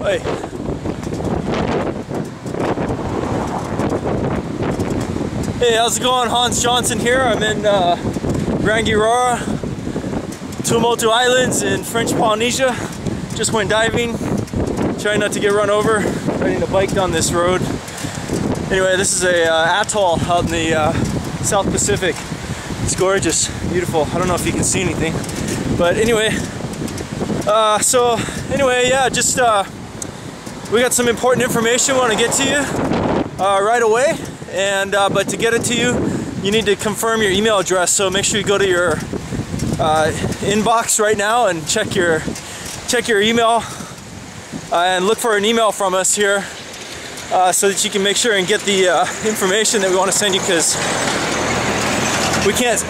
Hey. Hey, how's it going? Hans Johnson here. I'm in Rangiroa, Tuamotu Islands in French Polynesia. Just went diving, trying not to get run over, riding a bike down this road. Anyway, this is a atoll out in the South Pacific. It's gorgeous, beautiful. I don't know if you can see anything, but anyway. Yeah, just we got some important information we want to get to you right away. And but to get it to you, you need to confirm your email address. So make sure you go to your inbox right now and check your email and look for an email from us here so that you can make sure and get the information that we want to send you, because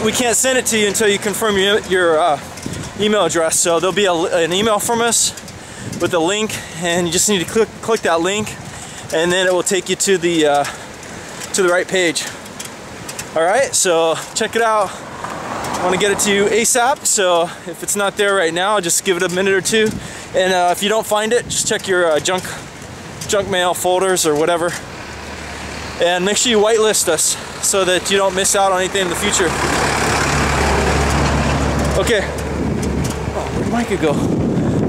we can't send it to you until you confirm your email address. So there'll be an email from us with a link, and you just need to click that link, and then it will take you to the right page. Alright, so check it out. I want to get it to you ASAP, so if it's not there right now, just give it a minute or two, and if you don't find it, just check your junk mail folders or whatever, and make sure you whitelist us so that you don't miss out on anything in the future. Okay. Oh, where'd Micah go?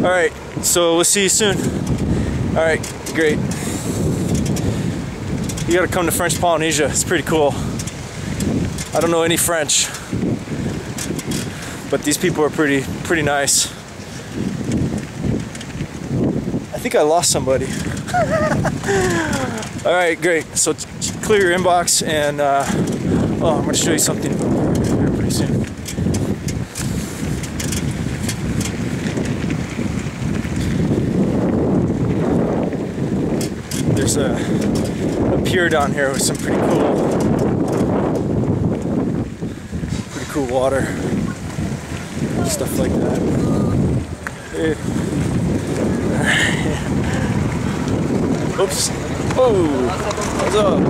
Alright, so we'll see you soon. Alright, great. You gotta come to French Polynesia, it's pretty cool. I don't know any French, but these people are pretty nice. I think I lost somebody. Alright, great. So clear your inbox, and I'm gonna show you something here pretty soon. There's a pier down here with some pretty cool water, stuff like that. Hey. Oops. Oh, what's up?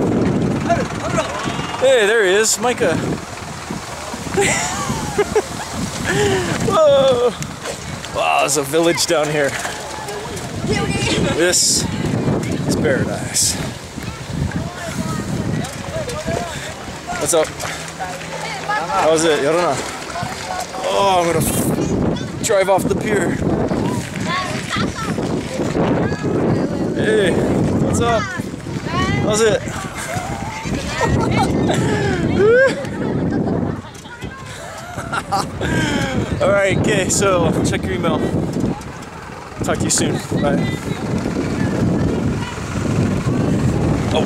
Hey, there he is, Micah. Whoa! Wow, there's a village down here. This is paradise. What's up? How's it? I don't know. Oh, I'm gonna drive off the pier. Hey, what's up? How's it? Alright, okay, so check your email. Talk to you soon. Bye. Oh.